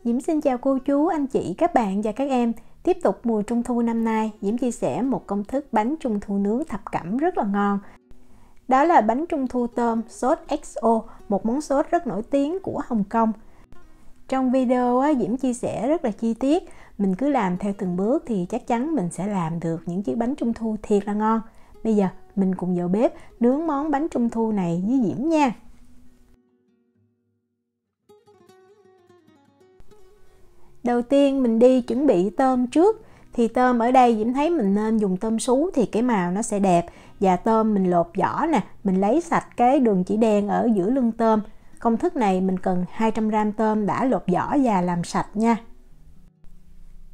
Diễm xin chào cô chú, anh chị, các bạn và các em. Tiếp tục mùa trung thu năm nay, Diễm chia sẻ một công thức bánh trung thu nướng thập cẩm rất là ngon. Đó là bánh trung thu tôm sốt XO, một món sốt rất nổi tiếng của Hồng Kông. Trong video Diễm chia sẻ rất là chi tiết, mình cứ làm theo từng bước thì chắc chắn mình sẽ làm được những chiếc bánh trung thu thiệt là ngon. Bây giờ mình cùng vào bếp nướng món bánh trung thu này với Diễm nha. Đầu tiên mình đi chuẩn bị tôm trước. Thì tôm ở đây Diễm thấy mình nên dùng tôm sú thì cái màu nó sẽ đẹp. Và tôm mình lột vỏ nè, mình lấy sạch cái đường chỉ đen ở giữa lưng tôm. Công thức này mình cần 200g tôm đã lột vỏ và làm sạch nha.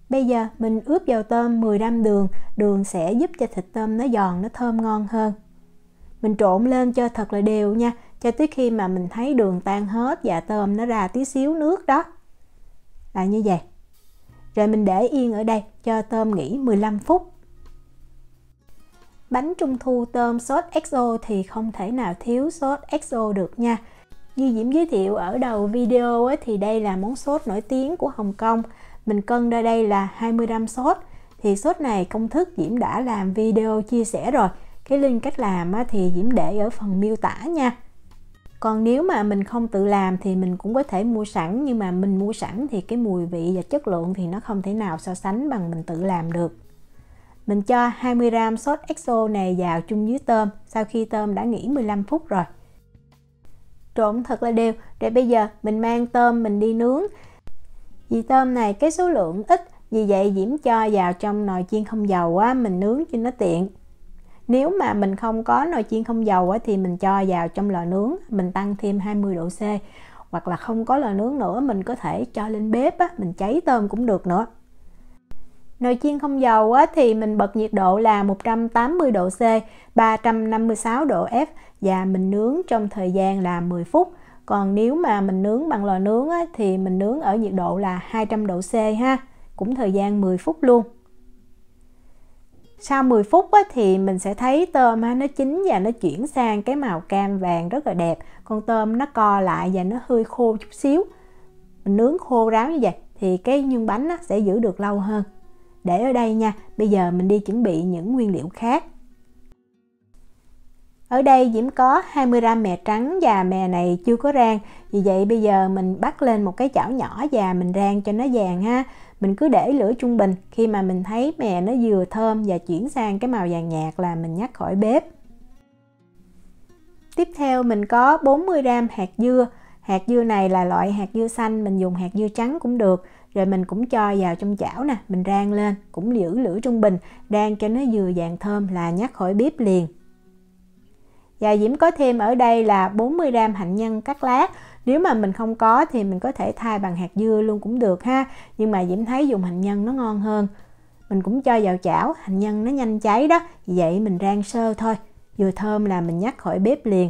Bây giờ mình ướp vào tôm 10g đường. Đường sẽ giúp cho thịt tôm nó giòn, nó thơm ngon hơn. Mình trộn lên cho thật là đều nha, cho tới khi mà mình thấy đường tan hết và tôm nó ra tí xíu nước đó. Là như vậy. Rồi mình để yên ở đây cho tôm nghỉ 15 phút. Bánh trung thu tôm sốt XO thì không thể nào thiếu sốt XO được nha. Như Diễm giới thiệu ở đầu video thì đây là món sốt nổi tiếng của Hồng Kông. Mình cân ra đây là 20g sốt. Thì sốt này công thức Diễm đã làm video chia sẻ rồi. Cái link cách làm thì Diễm để ở phần miêu tả nha. Còn nếu mà mình không tự làm thì mình cũng có thể mua sẵn, nhưng mà mình mua sẵn thì cái mùi vị và chất lượng thì nó không thể nào so sánh bằng mình tự làm được. Mình cho 20g sốt XO này vào chung với tôm sau khi tôm đã nghỉ 15 phút rồi. Trộn thật là đều. Rồi bây giờ mình mang tôm mình đi nướng. Vì tôm này cái số lượng ít, vì vậy Diễm cho vào trong nồi chiên không dầu mình nướng cho nó tiện. Nếu mà mình không có nồi chiên không dầu thì mình cho vào trong lò nướng, mình tăng thêm 20 độ C. Hoặc là không có lò nướng nữa, mình có thể cho lên bếp, mình cháy tôm cũng được nữa. Nồi chiên không dầu thì mình bật nhiệt độ là 180 độ C, 356 độ F và mình nướng trong thời gian là 10 phút. Còn nếu mà mình nướng bằng lò nướng thì mình nướng ở nhiệt độ là 200 độ C ha, cũng thời gian 10 phút luôn. Sau 10 phút thì mình sẽ thấy tôm nó chín và nó chuyển sang cái màu cam vàng rất là đẹp. Con tôm nó co lại và nó hơi khô chút xíu. Mình nướng khô ráo như vậy thì cái nhân bánh sẽ giữ được lâu hơn. Để ở đây nha. Bây giờ mình đi chuẩn bị những nguyên liệu khác. Ở đây Diễm có 20g mè trắng và mè này chưa có rang. Vì vậy bây giờ mình bắt lên một cái chảo nhỏ và mình rang cho nó vàng ha. Mình cứ để lửa trung bình, khi mà mình thấy mè nó vừa thơm và chuyển sang cái màu vàng nhạt là mình nhắc khỏi bếp. Tiếp theo mình có 40g hạt dưa. Hạt dưa này là loại hạt dưa xanh, mình dùng hạt dưa trắng cũng được. Rồi mình cũng cho vào trong chảo nè, mình rang lên, cũng giữ lửa trung bình, rang cho nó vừa vàng thơm là nhắc khỏi bếp liền. Và Diễm có thêm ở đây là 40g hạnh nhân cắt lát. Nếu mà mình không có thì mình có thể thay bằng hạt dưa luôn cũng được ha. Nhưng mà Diễm thấy dùng hạnh nhân nó ngon hơn. Mình cũng cho vào chảo, hạnh nhân nó nhanh cháy đó. Vì vậy mình rang sơ thôi. Vừa thơm là mình nhắc khỏi bếp liền.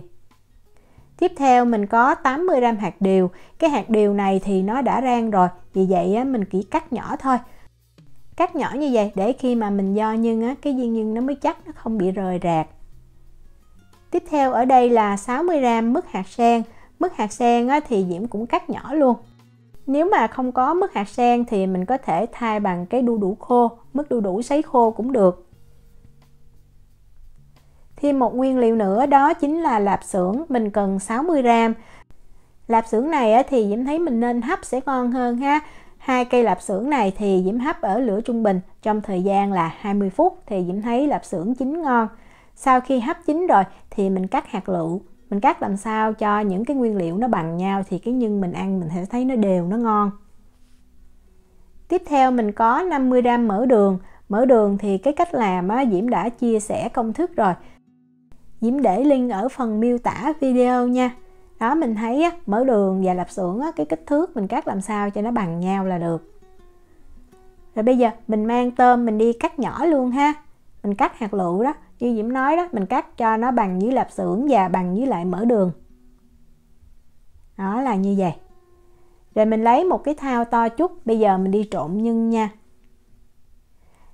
Tiếp theo mình có 80g hạt điều. Cái hạt điều này thì nó đã rang rồi. Vì vậy mình chỉ cắt nhỏ thôi. Cắt nhỏ như vậy để khi mà mình vo nhân cái viên nhân nó mới chắc, nó không bị rời rạc. Tiếp theo ở đây là 60g mứt hạt sen. Mứt hạt sen thì Diễm cũng cắt nhỏ luôn. Nếu mà không có mứt hạt sen thì mình có thể thay bằng cái đu đủ khô, mứt đu đủ sấy khô cũng được. Thêm một nguyên liệu nữa đó chính là lạp xưởng, mình cần 60g. Lạp xưởng này thì Diễm thấy mình nên hấp sẽ ngon hơn ha. 2 cây lạp xưởng này thì Diễm hấp ở lửa trung bình trong thời gian là 20 phút thì Diễm thấy lạp xưởng chín ngon. Sau khi hấp chín rồi thì mình cắt hạt lựu. Mình cắt làm sao cho những cái nguyên liệu nó bằng nhau thì cái nhân mình ăn mình sẽ thấy nó đều, nó ngon. Tiếp theo mình có 50g mỡ đường. Mỡ đường thì cái cách làm Diễm đã chia sẻ công thức rồi. Diễm để link ở phần miêu tả video nha. Đó, mình thấy mỡ đường và lạp xưởng cái kích thước mình cắt làm sao cho nó bằng nhau là được. Rồi bây giờ mình mang tôm mình đi cắt nhỏ luôn ha. Mình cắt hạt lựu đó, như Diễm nói đó, mình cắt cho nó bằng với lạp xưởng và bằng với lại mỡ đường. Đó là như vậy. Rồi mình lấy một cái thao to chút, bây giờ mình đi trộn nhân nha.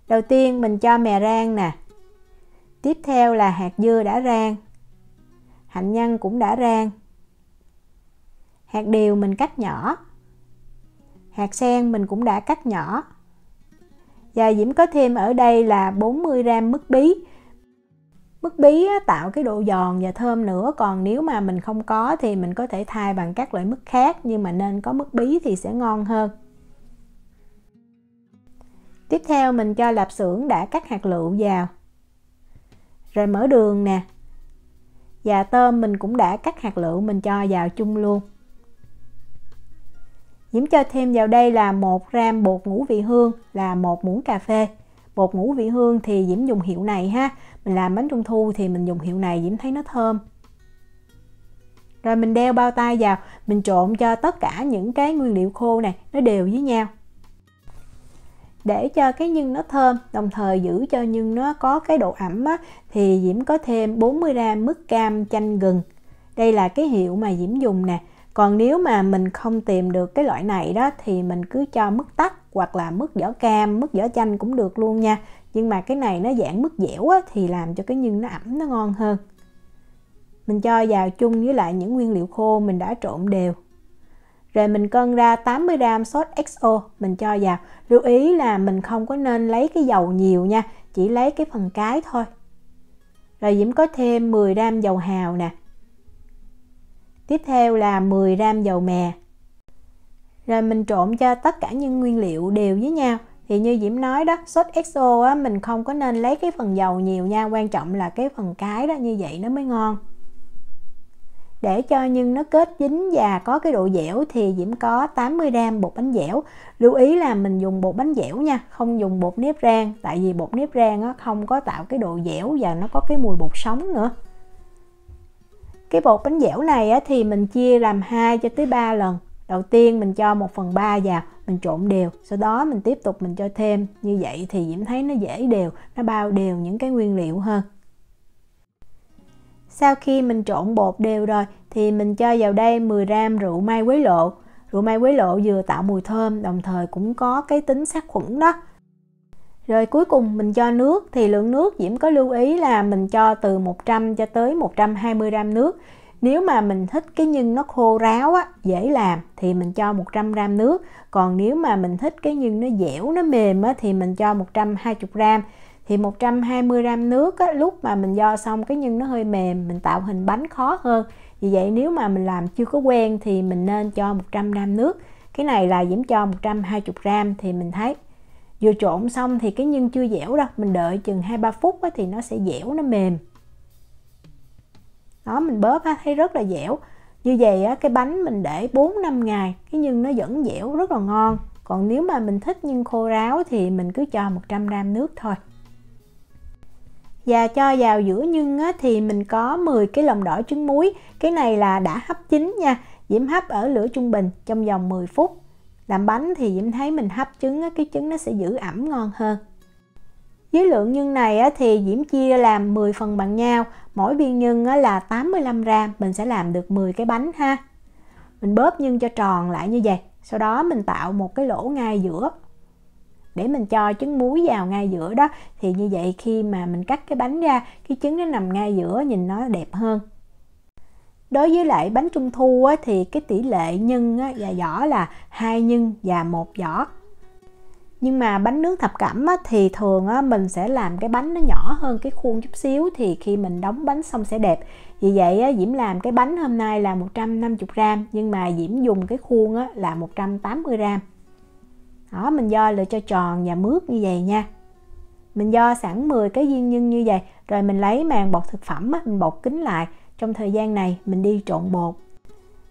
Đầu tiên mình cho mè rang nè. Tiếp theo là hạt dưa đã rang. Hạnh nhân cũng đã rang. Hạt điều mình cắt nhỏ. Hạt sen mình cũng đã cắt nhỏ. Và Diễm có thêm ở đây là 40g mứt bí. Mứt bí tạo cái độ giòn và thơm nữa, còn nếu mà mình không có thì mình có thể thay bằng các loại mứt khác, nhưng mà nên có mứt bí thì sẽ ngon hơn. Tiếp theo mình cho lạp xưởng đã cắt hạt lựu vào. Rồi mỡ đường nè. Và tôm mình cũng đã cắt hạt lựu mình cho vào chung luôn. Diễm cho thêm vào đây là 1g bột ngũ vị hương là 1 muỗng cà phê. Bột ngũ vị hương thì Diễm dùng hiệu này ha. Mình làm bánh trung thu thì mình dùng hiệu này, Diễm thấy nó thơm. Rồi mình đeo bao tay vào, mình trộn cho tất cả những cái nguyên liệu khô này nó đều với nhau. Để cho cái nhân nó thơm, đồng thời giữ cho nhân nó có cái độ ẩm á, thì Diễm có thêm 40g mứt cam chanh gừng. Đây là cái hiệu mà Diễm dùng nè. Còn nếu mà mình không tìm được cái loại này đó thì mình cứ cho mứt tắc hoặc là mứt vỏ cam, mứt vỏ chanh cũng được luôn nha. Nhưng mà cái này nó dạng mứt dẻo á, thì làm cho cái nhân nó ẩm nó ngon hơn. Mình cho vào chung với lại những nguyên liệu khô mình đã trộn đều. Rồi mình cân ra 80g sốt XO mình cho vào. Lưu ý là mình không có nên lấy cái dầu nhiều nha, chỉ lấy cái phần cái thôi. Rồi Diễm có thêm 10g dầu hào nè. Tiếp theo là 10g dầu mè. Rồi mình trộn cho tất cả những nguyên liệu đều với nhau. Thì như Diễm nói đó, sốt XO á, mình không có nên lấy cái phần dầu nhiều nha, quan trọng là cái phần cái đó, như vậy nó mới ngon. Để cho nhân nó kết dính và có cái độ dẻo thì Diễm có 80g bột bánh dẻo. Lưu ý là mình dùng bột bánh dẻo nha, không dùng bột nếp rang, tại vì bột nếp rang á, không có tạo cái độ dẻo và nó có cái mùi bột sống nữa. Cái bột bánh dẻo này á, thì mình chia làm 2 cho tới 3 lần. Đầu tiên mình cho 1/3 vào, mình trộn đều, sau đó mình tiếp tục mình cho thêm. Như vậy thì Diễm thấy nó dễ đều, nó bao đều những cái nguyên liệu hơn. Sau khi mình trộn bột đều rồi thì mình cho vào đây 10g rượu mai quế lộ. Rượu mai quế lộ vừa tạo mùi thơm, đồng thời cũng có cái tính sát khuẩn đó. Rồi cuối cùng mình cho nước, thì lượng nước Diễm có lưu ý là mình cho từ 100 cho tới 120g nước. Nếu mà mình thích cái nhân nó khô ráo á, dễ làm thì mình cho 100g nước. Còn nếu mà mình thích cái nhân nó dẻo, nó mềm á, thì mình cho 120g. Thì 120g nước á, lúc mà mình vo xong cái nhân nó hơi mềm, mình tạo hình bánh khó hơn. Vì vậy nếu mà mình làm chưa có quen thì mình nên cho 100g nước. Cái này là Diễm cho 120g thì mình thấy vừa trộn xong thì cái nhân chưa dẻo đâu, mình đợi chừng 2-3 phút á, thì nó sẽ dẻo, nó mềm. Đó, mình bóp á, thấy rất là dẻo. Như vậy á, cái bánh mình để 4-5 ngày, cái nhân nó vẫn dẻo, rất là ngon. Còn nếu mà mình thích nhân khô ráo thì mình cứ cho 100g nước thôi. Và cho vào giữa nhân á, thì mình có 10 cái lòng đỏ trứng muối. Cái này là đã hấp chín nha. Diễm hấp ở lửa trung bình trong vòng 10 phút. Làm bánh thì Diễm thấy mình hấp trứng á, cái trứng nó sẽ giữ ẩm ngon hơn. Với lượng nhân này á, thì Diễm chia làm 10 phần bằng nhau. Mỗi viên nhân á, là 85g. Mình sẽ làm được 10 cái bánh ha. Mình bóp nhân cho tròn lại như vậy. Sau đó mình tạo một cái lỗ ngay giữa để mình cho trứng muối vào ngay giữa đó. Thì như vậy khi mà mình cắt cái bánh ra, cái trứng nó nằm ngay giữa, nhìn nó đẹp hơn. Đối với lại bánh trung thu á, thì cái tỷ lệ nhân á, và vỏ là 2 nhân và 1 vỏ. Nhưng mà bánh nướng thập cẩm á, thì thường á, mình sẽ làm cái bánh nó nhỏ hơn cái khuôn chút xíu, thì khi mình đóng bánh xong sẽ đẹp. Vì vậy á, Diễm làm cái bánh hôm nay là 150g, nhưng mà Diễm dùng cái khuôn á, là 180g. Đó, mình vo lại cho tròn và mướt như vậy nha. Mình vo sẵn 10 cái viên nhân như vậy, rồi mình lấy màng bọc thực phẩm á, mình bọc kín lại. Trong thời gian này mình đi trộn bột.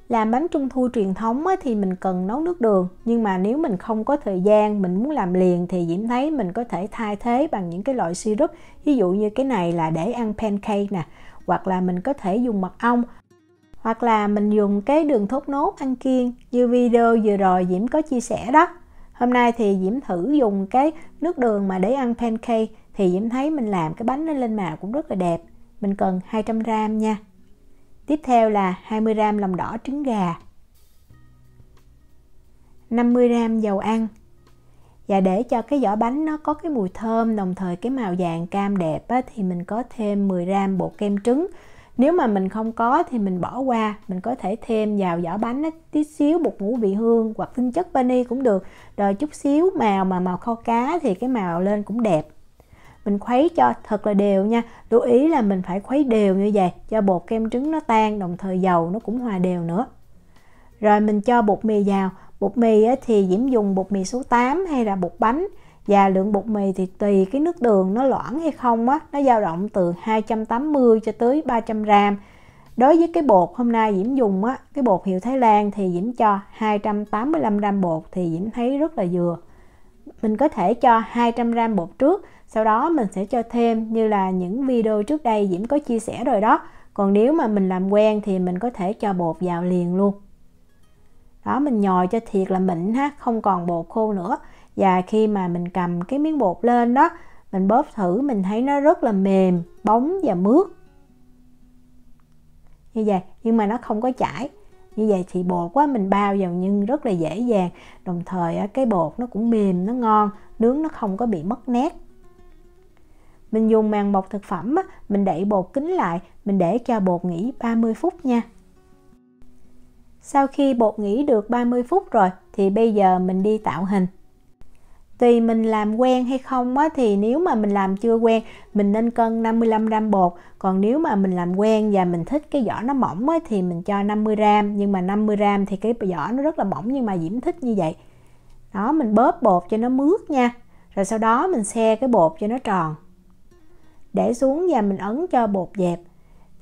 Làm bánh trung thu truyền thống á, thì mình cần nấu nước đường. Nhưng mà nếu mình không có thời gian, mình muốn làm liền thì Diễm thấy mình có thể thay thế bằng những cái loại syrup. Ví dụ như cái này là để ăn pancake nè. Hoặc là mình có thể dùng mật ong. Hoặc là mình dùng cái đường thốt nốt ăn kiêng như video vừa rồi Diễm có chia sẻ đó. Hôm nay thì Diễm thử dùng cái nước đường mà để ăn pancake. Thì Diễm thấy mình làm cái bánh nó lên màu cũng rất là đẹp. Mình cần 200g nha. Tiếp theo là 20g lòng đỏ trứng gà, 50g dầu ăn. Và để cho cái vỏ bánh nó có cái mùi thơm, đồng thời cái màu vàng cam đẹp á, thì mình có thêm 10g bột kem trứng. Nếu mà mình không có thì mình bỏ qua, mình có thể thêm vào vỏ bánh tí xíu bột ngũ vị hương hoặc tinh chất vani cũng được, rồi chút xíu màu mà màu kho cá thì cái màu lên cũng đẹp. Mình khuấy cho thật là đều nha, lưu ý là mình phải khuấy đều như vậy cho bột kem trứng nó tan, đồng thời dầu nó cũng hòa đều nữa. Rồi mình cho bột mì vào. Bột mì thì Diễm dùng bột mì số 8 hay là bột bánh, và lượng bột mì thì tùy cái nước đường nó loãng hay không á, nó dao động từ 280 cho tới 300 gram. Đối với cái bột hôm nay Diễm dùng á, cái bột hiệu Thái Lan thì Diễm cho 285 gram bột thì Diễm thấy rất là vừa. Mình có thể cho 200 gram bột trước, sau đó mình sẽ cho thêm như là những video trước đây Diễm có chia sẻ rồi đó. Còn nếu mà mình làm quen thì mình có thể cho bột vào liền luôn. Đó, mình nhồi cho thiệt là mịn ha, không còn bột khô nữa. Và khi mà mình cầm cái miếng bột lên đó, mình bóp thử mình thấy nó rất là mềm, bóng và mướt. Như vậy, nhưng mà nó không có chảy. Như vậy thì bột quá mình bao vào nhân rất là dễ dàng. Đồng thời cái bột nó cũng mềm, nó ngon, nướng nó không có bị mất nét. Mình dùng màng bọc thực phẩm, mình đậy bột kín lại, mình để cho bột nghỉ 30 phút nha. Sau khi bột nghỉ được 30 phút rồi thì bây giờ mình đi tạo hình. Tùy mình làm quen hay không thì nếu mà mình làm chưa quen mình nên cân 55 gram bột. Còn nếu mà mình làm quen và mình thích cái vỏ nó mỏng thì mình cho 50 gram. Nhưng mà 50 gram thì cái vỏ nó rất là mỏng, nhưng mà Diễm thích như vậy. Đó, mình bóp bột cho nó mướt nha. Rồi sau đó mình xe cái bột cho nó tròn. Để xuống và mình ấn cho bột dẹp.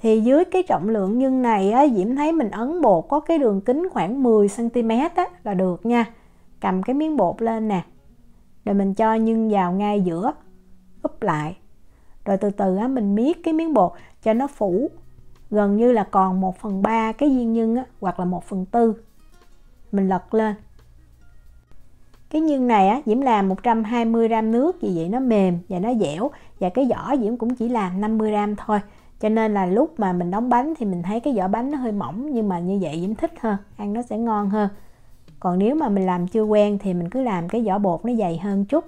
Thì dưới cái trọng lượng nhân này Diễm thấy mình ấn bột có cái đường kính khoảng 10 cm là được nha. Cầm cái miếng bột lên nè. Rồi mình cho nhân vào ngay giữa, úp lại. Rồi từ từ mình miết cái miếng bột cho nó phủ gần như là còn 1/3 cái viên nhân hoặc là 1/4. Mình lật lên. Cái nhân này Diễm làm 120 gram nước, vì vậy nó mềm và nó dẻo. Và cái vỏ Diễm cũng chỉ làm 50 gram thôi. Cho nên là lúc mà mình đóng bánh thì mình thấy cái vỏ bánh nó hơi mỏng, nhưng mà như vậy Diễm thích hơn, ăn nó sẽ ngon hơn. Còn nếu mà mình làm chưa quen thì mình cứ làm cái vỏ bột nó dày hơn chút.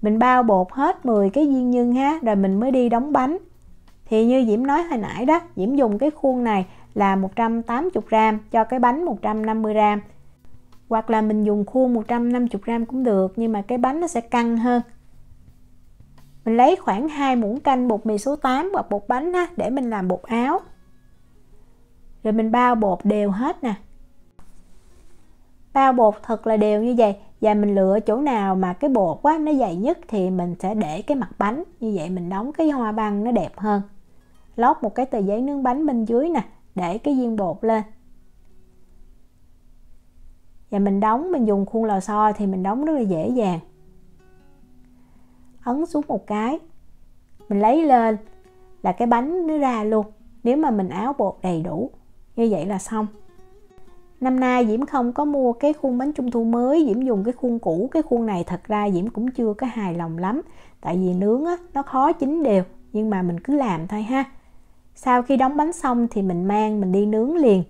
Mình bao bột hết 10 cái viên nhân ha, rồi mình mới đi đóng bánh. Thì như Diễm nói hồi nãy đó, Diễm dùng cái khuôn này là 180 gram cho cái bánh 150 gram. Hoặc là mình dùng khuôn 150 gram cũng được, nhưng mà cái bánh nó sẽ căng hơn. Mình lấy khoảng 2 muỗng canh bột mì số 8 hoặc bột bánh để mình làm bột áo. Rồi mình bao bột đều hết nè. Bao bột thật là đều như vậy. Và mình lựa chỗ nào mà cái bột nó dày nhất thì mình sẽ để cái mặt bánh. Như vậy mình đóng cái hoa băng nó đẹp hơn. Lót một cái tờ giấy nướng bánh bên dưới nè, để cái viên bột lên. Và mình đóng, mình dùng khuôn lò xo thì mình đóng rất là dễ dàng. Ấn xuống một cái, mình lấy lên là cái bánh nó ra luôn. Nếu mà mình áo bột đầy đủ, như vậy là xong. Năm nay Diễm không có mua cái khuôn bánh trung thu mới, Diễm dùng cái khuôn cũ. Cái khuôn này thật ra Diễm cũng chưa có hài lòng lắm, tại vì nướng nó khó chín đều. Nhưng mà mình cứ làm thôi ha. Sau khi đóng bánh xong thì mình mang mình đi nướng liền.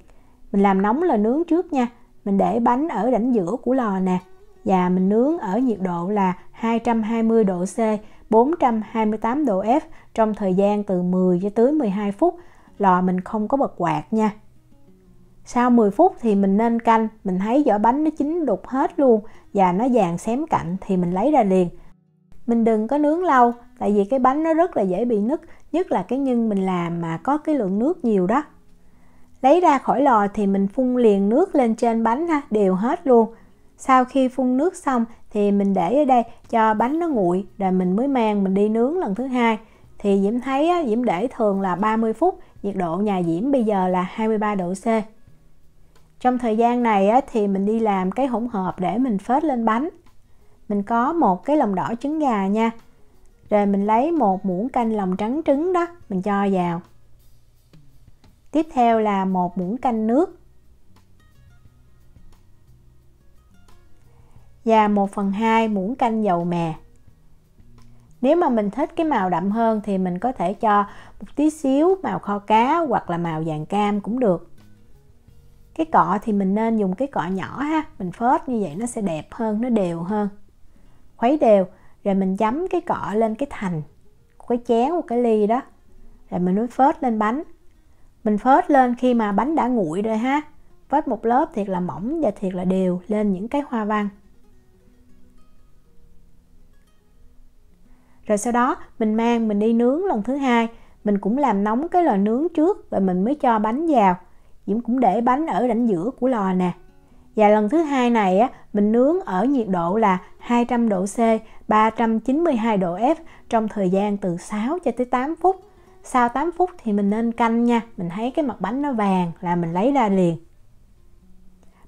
Mình làm nóng lò nướng trước nha. Mình để bánh ở rãnh giữa của lò nè. Và mình nướng ở nhiệt độ là 220 độ C, 428 độ F trong thời gian từ 10 cho tới 12 phút. Lò mình không có bật quạt nha. Sau 10 phút thì mình nên canh. Mình thấy vỏ bánh nó chín đục hết luôn và nó vàng xém cạnh thì mình lấy ra liền. Mình đừng có nướng lâu, tại vì cái bánh nó rất là dễ bị nứt, nhất là cái nhân mình làm mà có cái lượng nước nhiều đó. Lấy ra khỏi lò thì mình phun liền nước lên trên bánh đều hết luôn. Sau khi phun nước xong thì mình để ở đây cho bánh nó nguội, rồi mình mới mang mình đi nướng lần thứ hai. Thì Diễm thấy Diễm để thường là 30 phút, nhiệt độ nhà Diễm bây giờ là 23 độ C. Trong thời gian này thì mình đi làm cái hỗn hợp để mình phết lên bánh. Mình có một cái lòng đỏ trứng gà nha. Rồi mình lấy một muỗng canh lòng trắng trứng đó, mình cho vào. Tiếp theo là một muỗng canh nước. Và 1/2 muỗng canh dầu mè. Nếu mà mình thích cái màu đậm hơn thì mình có thể cho một tí xíu màu kho cá hoặc là màu vàng cam cũng được. Cái cọ thì mình nên dùng cái cọ nhỏ mình phết như vậy nó sẽ đẹp hơn, nó đều hơn. Khuấy đều, rồi mình chấm cái cọ lên cái thành của cái chén, một cái ly đó. rồi mình mới phết lên bánh. Mình phết lên khi mà bánh đã nguội rồi ha. Phết một lớp thiệt là mỏng và thiệt là đều lên những cái hoa văn. Rồi sau đó mình mang mình đi nướng lần thứ hai. Mình cũng làm nóng cái lò nướng trước và mình mới cho bánh vào. Diễm cũng để bánh ở rãnh giữa của lò nè. Và lần thứ hai này á, mình nướng ở nhiệt độ là 200 độ C, 392 độ F trong thời gian từ 6 cho tới 8 phút. Sau 8 phút thì mình nên canh nha. Mình thấy cái mặt bánh nó vàng là mình lấy ra liền.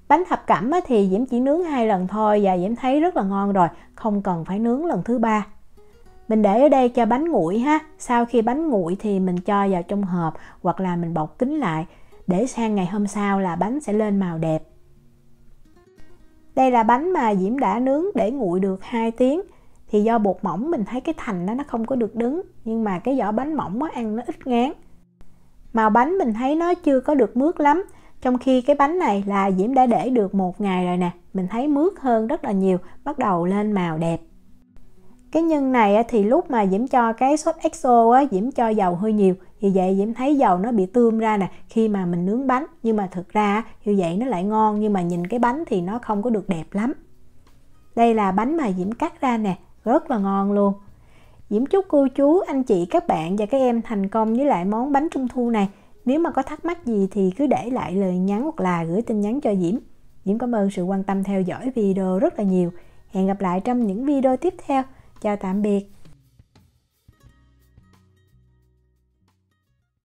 Bánh thập cẩm á, thì Diễm chỉ nướng 2 lần thôi và Diễm thấy rất là ngon rồi, không cần phải nướng lần thứ ba. Mình để ở đây cho bánh nguội ha. Sau khi bánh nguội thì mình cho vào trong hộp hoặc là mình bọc kín lại để sang ngày hôm sau là bánh sẽ lên màu đẹp. Đây là bánh mà Diễm đã nướng để nguội được 2 tiếng. Thì do bột mỏng mình thấy cái thành nó không có được đứng, nhưng mà cái vỏ bánh mỏng á, ăn nó ít ngán. Màu bánh mình thấy nó chưa có được mướt lắm. Trong khi cái bánh này là Diễm đã để được 1 ngày rồi nè. Mình thấy mướt hơn rất là nhiều, bắt đầu lên màu đẹp. Cái nhân này thì lúc mà Diễm cho cái sốt XO á, Diễm cho dầu hơi nhiều. Vì vậy Diễm thấy dầu nó bị tươm ra nè khi mà mình nướng bánh. Nhưng mà thực ra như vậy nó lại ngon, nhưng mà nhìn cái bánh thì nó không có được đẹp lắm. Đây là bánh mà Diễm cắt ra nè, rất là ngon luôn. Diễm chúc cô chú, anh chị, các bạn và các em thành công với lại món bánh trung thu này. Nếu mà có thắc mắc gì thì cứ để lại lời nhắn hoặc là gửi tin nhắn cho Diễm. Diễm cảm ơn sự quan tâm theo dõi video rất là nhiều. Hẹn gặp lại trong những video tiếp theo. Chào tạm biệt.